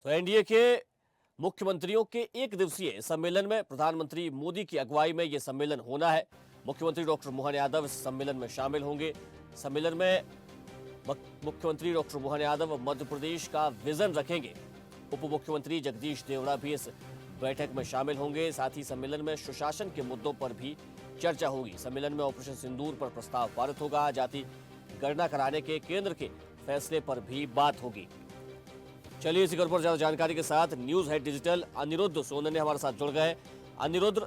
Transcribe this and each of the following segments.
तो एनडीए के मुख्यमंत्रियों के एक दिवसीय सम्मेलन में प्रधानमंत्री मोदी की अगुवाई में यह सम्मेलन होना है। मुख्यमंत्री डॉक्टर मोहन यादव इस सम्मेलन में शामिल होंगे। सम्मेलन में मुख्यमंत्री डॉक्टर मोहन यादव मध्य प्रदेश का विजन रखेंगे। उप मुख्यमंत्री जगदीश देवड़ा भी इस बैठक में शामिल होंगे। साथ ही सम्मेलन में सुशासन के मुद्दों पर भी चर्चा होगी। सम्मेलन में ऑपरेशन सिंदूर पर प्रस्ताव पारित होगा। जाति गणना कराने के केंद्र के फैसले पर भी बात होगी। चलिए इसी खबर पर ज्यादा जानकारी के साथ न्यूज हेड डिजिटल अनिरुद्ध सोनन हमारे साथ जुड़ गए। अनिरुद्ध,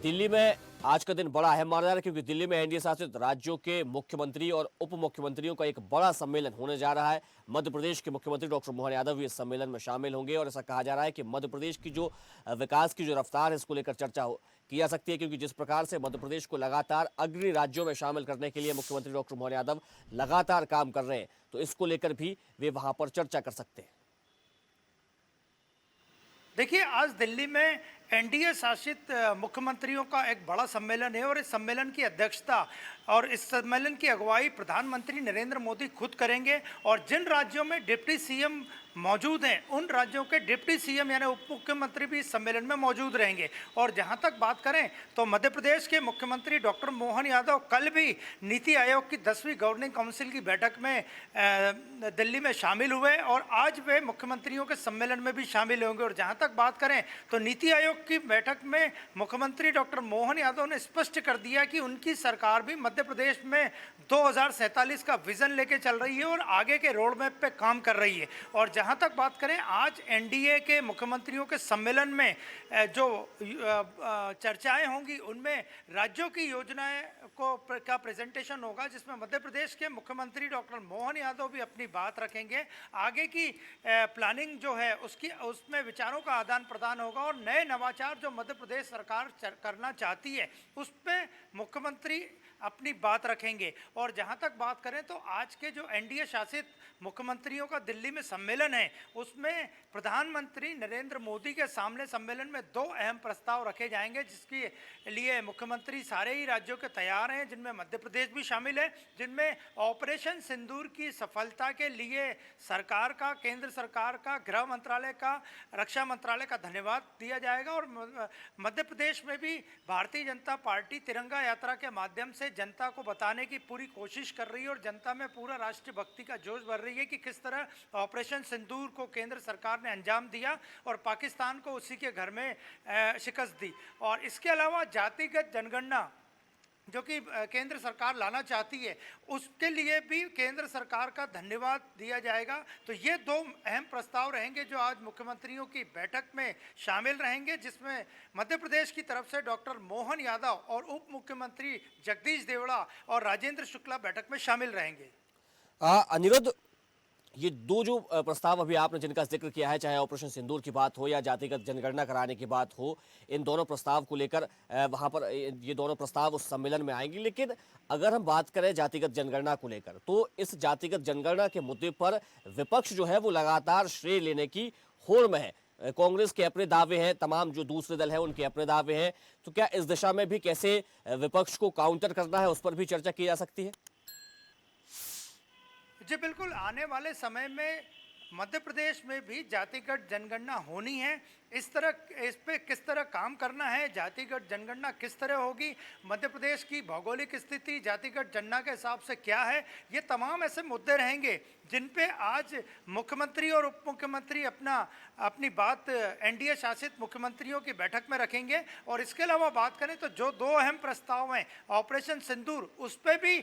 दिल्ली में आज का दिन बड़ा अहम माना जा रहा है क्योंकि दिल्ली में एनडीए शासित राज्यों के मुख्यमंत्री और उप मुख्यमंत्रियों का एक बड़ा सम्मेलन होने जा रहा है। मध्य प्रदेश के मुख्यमंत्री डॉक्टर मोहन यादव भी इस सम्मेलन में शामिल होंगे और ऐसा कहा जा रहा है कि मध्य प्रदेश की जो विकास की जो रफ्तार है इसको लेकर चर्चा की जा सकती है, क्योंकि जिस प्रकार से मध्य प्रदेश को लगातार अग्रणी राज्यों में शामिल करने के लिए मुख्यमंत्री डॉक्टर मोहन यादव लगातार काम कर रहे हैं, तो इसको लेकर भी वे वहां पर चर्चा कर सकते हैं। देखिए, आज दिल्ली में एनडीए शासित मुख्यमंत्रियों का एक बड़ा सम्मेलन है और इस सम्मेलन की अध्यक्षता और इस सम्मेलन की अगुवाई प्रधानमंत्री नरेंद्र मोदी खुद करेंगे। और जिन राज्यों में डिप्टी सीएम मौजूद हैं उन राज्यों के डिप्टी सीएम यानी उप मुख्यमंत्री भी इस सम्मेलन में मौजूद रहेंगे। और जहां तक बात करें तो मध्य प्रदेश के मुख्यमंत्री डॉक्टर मोहन यादव कल भी नीति आयोग की 10वीं गवर्निंग काउंसिल की बैठक में दिल्ली में शामिल हुए और आज वे मुख्यमंत्रियों के सम्मेलन में भी शामिल होंगे। और जहां तक बात करें तो नीति आयोग की बैठक में मुख्यमंत्री डॉक्टर मोहन यादव ने स्पष्ट कर दिया कि उनकी सरकार भी मध्य प्रदेश में 2047 का विजन लेके चल रही है और आगे के रोड मैप पे काम कर रही है। और जहां तक बात करें आज एनडीए के मुख्यमंत्रियों के सम्मेलन में जो चर्चाएं होंगी उनमें राज्यों की योजनाएं का प्रेजेंटेशन होगा, जिसमें मध्य प्रदेश के मुख्यमंत्री डॉक्टर मोहन यादव भी अपनी बात रखेंगे। आगे की प्लानिंग जो है उसमें विचारों का आदान प्रदान होगा और नए नवाचार जो मध्य प्रदेश सरकार करना चाहती है उस पर मुख्यमंत्री अपनी बात रखेंगे। और जहां तक बात करें तो आज के जो एनडीए शासित मुख्यमंत्रियों का दिल्ली में सम्मेलन है उसमें प्रधानमंत्री नरेंद्र मोदी के सामने सम्मेलन में 2 अहम प्रस्ताव रखे जाएंगे, जिसके लिए मुख्यमंत्री सारे ही राज्यों के तैयार हैं, जिनमें मध्य प्रदेश भी शामिल है, जिनमें ऑपरेशन सिंदूर की सफलता के लिए सरकार का, केंद्र सरकार का, गृह मंत्रालय का, रक्षा मंत्रालय का धन्यवाद दिया जाएगा। और मध्य प्रदेश में भी भारतीय जनता पार्टी तिरंगा यात्रा के माध्यम से जनता को बताने की पूरी कोशिश कर रही है और जनता में पूरा राष्ट्रभक्ति का जोश भर रही है कि किस तरह ऑपरेशन सिंदूर को केंद्र सरकार ने अंजाम दिया और पाकिस्तान को उसी के घर में शिकस्त दी। और इसके अलावा जातिगत जनगणना जो कि केंद्र सरकार लाना चाहती है उसके लिए भी केंद्र सरकार का धन्यवाद दिया जाएगा। तो ये 2 अहम प्रस्ताव रहेंगे जो आज मुख्यमंत्रियों की बैठक में शामिल रहेंगे, जिसमें मध्य प्रदेश की तरफ से डॉक्टर मोहन यादव और उप मुख्यमंत्री जगदीश देवड़ा और राजेंद्र शुक्ला बैठक में शामिल रहेंगे। अनिरुद्ध, ये 2 जो प्रस्ताव अभी आपने जिनका जिक्र किया है, चाहे ऑपरेशन सिंदूर की बात हो या जातिगत जनगणना कराने की बात हो, इन दोनों प्रस्ताव को लेकर वहां पर ये दोनों प्रस्ताव उस सम्मेलन में आएंगे। लेकिन अगर हम बात करें जातिगत जनगणना को लेकर तो इस जातिगत जनगणना के मुद्दे पर विपक्ष जो है वो लगातार श्रेय लेने की होड़ में है। कांग्रेस के अपने दावे हैं, तमाम जो दूसरे दल हैं उनके अपने दावे हैं, तो क्या इस दिशा में भी कैसे विपक्ष को काउंटर करना है उस पर भी चर्चा की जा सकती है? जी बिल्कुल, आने वाले समय में मध्य प्रदेश में भी जातिगत जनगणना होनी है। इस पे किस तरह काम करना है, जातिगत जनगणना किस तरह होगी, मध्य प्रदेश की भौगोलिक स्थिति जातिगत जनगणना के हिसाब से क्या है, ये तमाम ऐसे मुद्दे रहेंगे जिन पे आज मुख्यमंत्री और उप मुख्यमंत्री अपनी बात एनडीए शासित मुख्यमंत्रियों की बैठक में रखेंगे। और इसके अलावा बात करें तो जो 2 अहम प्रस्ताव हैं ऑपरेशन सिंदूर, उस पर भी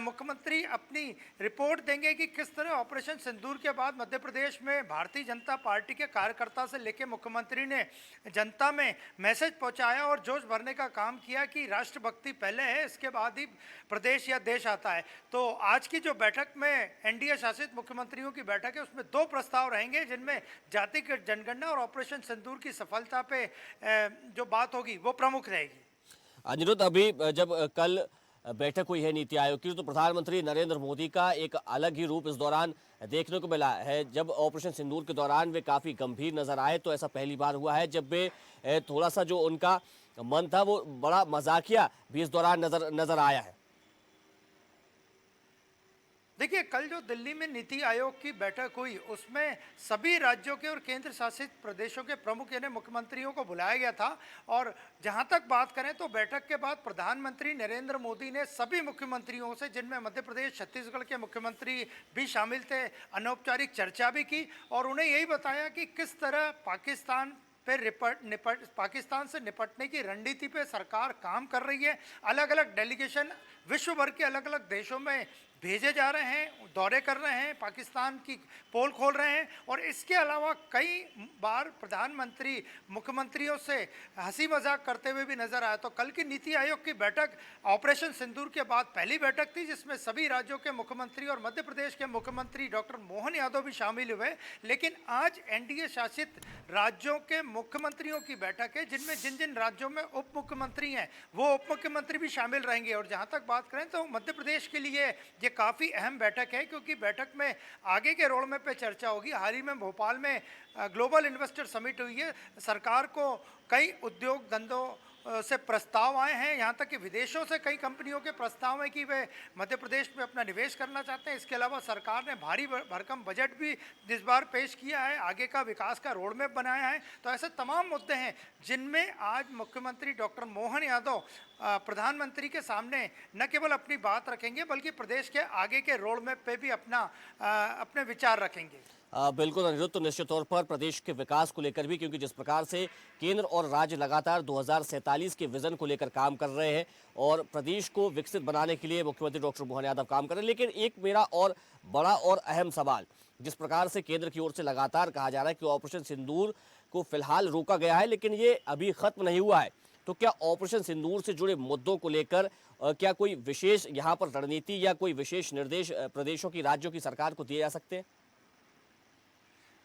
मुख्यमंत्री अपनी रिपोर्ट देंगे कि किस तरह ऑपरेशन सिंदूर के बाद मध्य प्रदेश में भारतीय जनता पार्टी के कार्यकर्ता से लेकर मुख्यमंत्री ने जनता में मैसेज पहुंचाया और जोश भरने का काम किया कि राष्ट्रभक्ति पहले है, इसके बाद ही प्रदेश या देश आता है। तो आज की जो बैठक में एनडीए शासित मुख्यमंत्रियों की बैठक है उसमें 2 प्रस्ताव रहेंगे जिनमें जातिगत जनगणना और ऑपरेशन सिंदूर की सफलता पे जो बात होगी वो प्रमुख रहेगी। अनिरुद्ध, अभी जब कल बैठक हुई है नीति आयोग की तो प्रधानमंत्री नरेंद्र मोदी का एक अलग ही रूप इस दौरान देखने को मिला है। जब ऑपरेशन सिंदूर के दौरान वे काफी गंभीर नजर आए, तो ऐसा पहली बार हुआ है जब वे थोड़ा सा जो उनका मन था वो बड़ा मजाकिया भी इस दौरान नजर आया है। देखिए, कल जो दिल्ली में नीति आयोग की बैठक हुई उसमें सभी राज्यों के और केंद्र शासित प्रदेशों के प्रमुख यानी मुख्यमंत्रियों को बुलाया गया था। और जहां तक बात करें तो बैठक के बाद प्रधानमंत्री नरेंद्र मोदी ने सभी मुख्यमंत्रियों से, जिनमें मध्य प्रदेश छत्तीसगढ़ के मुख्यमंत्री भी शामिल थे, अनौपचारिक चर्चा भी की और उन्हें यही बताया कि किस तरह पाकिस्तान से निपटने की रणनीति पे सरकार काम कर रही है। अलग अलग डेलीगेशन विश्व भर के अलग अलग देशों में भेजे जा रहे हैं, दौरे कर रहे हैं, पाकिस्तान की पोल खोल रहे हैं और इसके अलावा कई बार प्रधानमंत्री मुख्यमंत्रियों से हंसी मजाक करते हुए भी नजर आया। तो कल की नीति आयोग की बैठक ऑपरेशन सिंदूर के बाद पहली बैठक थी जिसमें सभी राज्यों के मुख्यमंत्री और मध्य प्रदेश के मुख्यमंत्री डॉक्टर मोहन यादव भी शामिल हुए। लेकिन आज एनडीए शासित राज्यों के मुख्यमंत्रियों की बैठक है जिनमें जिन जिन राज्यों में उप मुख्यमंत्री हैं वो उप मुख्यमंत्री भी शामिल रहेंगे। और जहां तक बात करें तो मध्य प्रदेश के लिए ये काफ़ी अहम बैठक है क्योंकि बैठक में आगे के रोड मैप पे चर्चा होगी। हाल ही में भोपाल में ग्लोबल इन्वेस्टर समिट हुई है। सरकार को कई उद्योग धंधों से प्रस्ताव आए हैं, यहाँ तक कि विदेशों से कई कंपनियों के प्रस्ताव हैं कि वे मध्य प्रदेश में अपना निवेश करना चाहते हैं। इसके अलावा सरकार ने भारी भरकम बजट भी इस बार पेश किया है, आगे का विकास का रोड मैप बनाया है। तो ऐसे तमाम मुद्दे हैं जिनमें आज मुख्यमंत्री डॉक्टर मोहन यादव प्रधानमंत्री के सामने न केवल अपनी बात रखेंगे बल्कि प्रदेश के आगे के रोड मैप पे भी अपने विचार रखेंगे। बिल्कुल अनिरुद्ध, तो निश्चित तौर पर प्रदेश के विकास को लेकर भी, क्योंकि जिस प्रकार से केंद्र और राज्य लगातार 2047 के विजन को लेकर काम कर रहे हैं और प्रदेश को विकसित बनाने के लिए मुख्यमंत्री डॉक्टर मोहन यादव काम कर रहे हैं। लेकिन एक मेरा और बड़ा और अहम सवाल, जिस प्रकार से केंद्र की ओर से लगातार कहा जा रहा है कि ऑपरेशन सिंदूर को फिलहाल रोका गया है लेकिन ये अभी खत्म नहीं हुआ है, तो क्या ऑपरेशन सिंदूर से जुड़े मुद्दों को लेकर क्या कोई विशेष यहाँ पर रणनीति या कोई विशेष निर्देश प्रदेशों की, राज्यों की सरकार को दिए जा सकते हैं?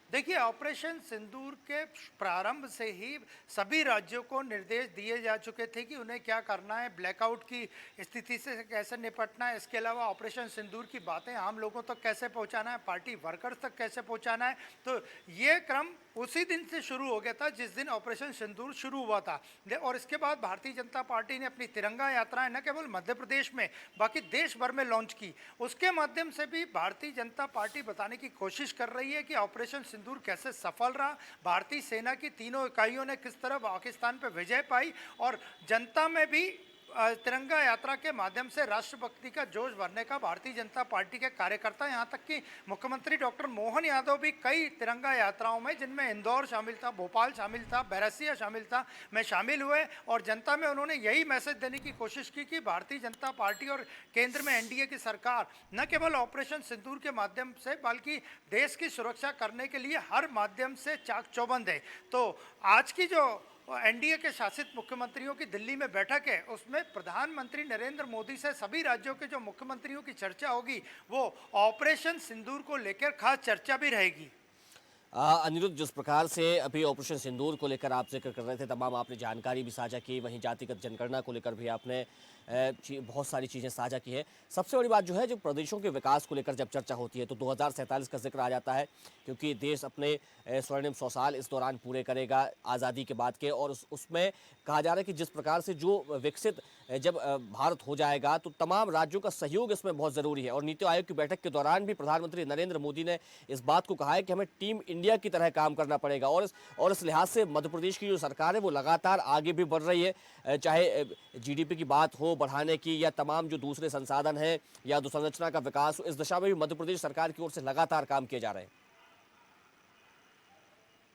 देखिए, ऑपरेशन सिंदूर के प्रारंभ से ही सभी राज्यों को निर्देश दिए जा चुके थे कि उन्हें क्या करना है, ब्लैकआउट की स्थिति से कैसे निपटना है। इसके अलावा ऑपरेशन सिंदूर की बातें आम लोगों तक कैसे पहुंचाना है, पार्टी वर्कर्स तक कैसे पहुंचाना है। तो ये क्रम उसी दिन से शुरू हो गया था जिस दिन ऑपरेशन सिंदूर शुरू हुआ था। और इसके बाद भारतीय जनता पार्टी ने अपनी तिरंगा यात्राएं न केवल मध्य प्रदेश में बाकी देश भर में लॉन्च की। उसके माध्यम से भी भारतीय जनता पार्टी बताने की कोशिश कर रही है कि ऑपरेशन सिंदूर कैसे सफल रहा, भारतीय सेना की तीनों इकाइयों ने किस तरह पाकिस्तान पर विजय पाई और जनता में भी तिरंगा यात्रा के माध्यम से राष्ट्रभक्ति का जोश भरने का भारतीय जनता पार्टी के कार्यकर्ता, यहाँ तक कि मुख्यमंत्री डॉक्टर मोहन यादव भी कई तिरंगा यात्राओं में, जिनमें इंदौर शामिल था, भोपाल शामिल था, बैरसिया शामिल था, में शामिल हुए और जनता में उन्होंने यही मैसेज देने की कोशिश की कि भारतीय जनता पार्टी और केंद्र में एनडीए की सरकार न केवल ऑपरेशन सिंदूर के माध्यम से बल्कि देश की सुरक्षा करने के लिए हर माध्यम से चाक चौबंद है। तो आज की जो एनडीए के शासित मुख्यमंत्रियों की दिल्ली में बैठक है उसमें प्रधानमंत्री नरेंद्र मोदी से सभी राज्यों के जो मुख्यमंत्रियों की चर्चा होगी वो ऑपरेशन सिंदूर को लेकर खास चर्चा भी रहेगी। अनिरुद्ध, जिस प्रकार से अभी ऑपरेशन सिंदूर को लेकर आप जिक्र कर रहे थे, तमाम आपने जानकारी भी साझा की, वहीं जातिगत जनगणना को लेकर भी आपने बहुत सारी चीज़ें साझा की है। सबसे बड़ी बात जो है, जो प्रदेशों के विकास को लेकर जब चर्चा होती है तो 2047 का जिक्र आ जाता है क्योंकि देश अपने स्वर्णिम 100 साल इस दौरान पूरे करेगा आज़ादी के बाद के, और उसमें कहा जा रहा है कि जिस प्रकार से जो विकसित जब भारत हो जाएगा तो तमाम राज्यों का सहयोग इसमें बहुत ज़रूरी है। और नीति आयोग की बैठक के दौरान भी प्रधानमंत्री नरेंद्र मोदी ने इस बात को कहा है कि हमें टीम इंडिया की तरह काम करना पड़ेगा और इस लिहाज से मध्य प्रदेश की जो सरकार है वो लगातार आगे भी बढ़ रही है, चाहे जीडीपी की बात हो बढ़ाने की या तमाम जो दूसरे संसाधन हैं या अधोसंरचना का विकास हो, इस दिशा में भी मध्य प्रदेश सरकार की ओर से लगातार काम किए जा रहे हैं।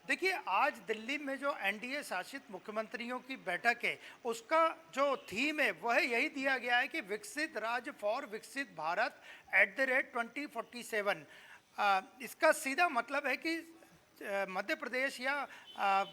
देखिए, आज दिल्ली में जो एनडीए शासित मुख्यमंत्रियों की बैठक है उसका जो थीम है वह यही दिया गया है कि विकसित राज्य फॉर विकसित भारत @2047। इसका सीधा मतलब है कि मध्य प्रदेश या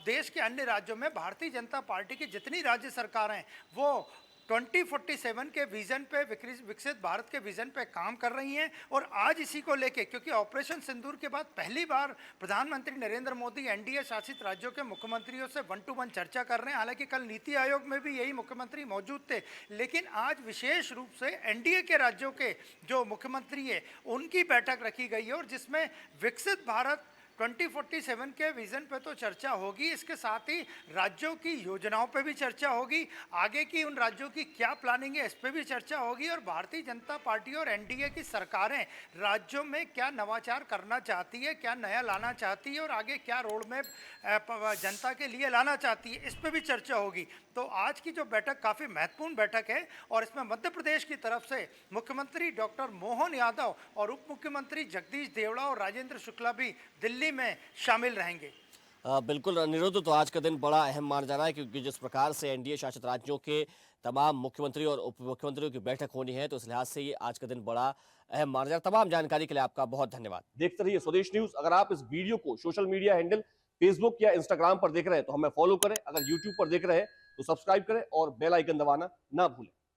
देश के अन्य राज्यों में भारतीय जनता पार्टी की जितनी राज्य सरकारें हैं वो 2047 के विजन पे, विकसित भारत के विजन पे काम कर रही हैं। और आज इसी को लेके, क्योंकि ऑपरेशन सिंदूर के बाद पहली बार प्रधानमंत्री नरेंद्र मोदी एनडीए शासित राज्यों के मुख्यमंत्रियों से 1-to-1 चर्चा कर रहे हैं। हालांकि कल नीति आयोग में भी यही मुख्यमंत्री मौजूद थे, लेकिन आज विशेष रूप से एनडीए के राज्यों के जो मुख्यमंत्री है उनकी बैठक रखी गई है और जिसमें विकसित भारत 2047 के विजन पे तो चर्चा होगी, इसके साथ ही राज्यों की योजनाओं पे भी चर्चा होगी, आगे की उन राज्यों की क्या प्लानिंग है इस पे भी चर्चा होगी, और भारतीय जनता पार्टी और एनडीए की सरकारें राज्यों में क्या नवाचार करना चाहती है, क्या नया लाना चाहती है और आगे क्या रोड मैप जनता के लिए लाना चाहती है, इस पे भी चर्चा होगी। तो आज की जो बैठक काफ़ी महत्वपूर्ण बैठक है और इसमें मध्य प्रदेश की तरफ से मुख्यमंत्री डॉक्टर मोहन यादव और उप मुख्यमंत्री जगदीश देवड़ा और राजेंद्र शुक्ला भी दिल्ली में शामिल रहेंगे। बिल्कुल अनिरुद्ध, तो आज का दिन बड़ा अहम माना जा रहा है क्योंकि जिस प्रकार से एनडीए शासित राज्यों के तमाम मुख्यमंत्री और उप मुख्यमंत्रियों की बैठक होनी है, तो इस लिहाज से ये आज का दिन बड़ा अहम माना जा रहा है। तमाम जानकारी के लिए आपका बहुत धन्यवाद। देखते रहिए स्वदेश न्यूज। अगर आप इस वीडियो को सोशल मीडिया हैंडल फेसबुक या इंस्टाग्राम पर देख रहे हैं तो हमें फॉलो करें, अगर यूट्यूब पर देख रहे हैं तो सब्सक्राइब करें और बेल आइकन दबाना ना भूलें।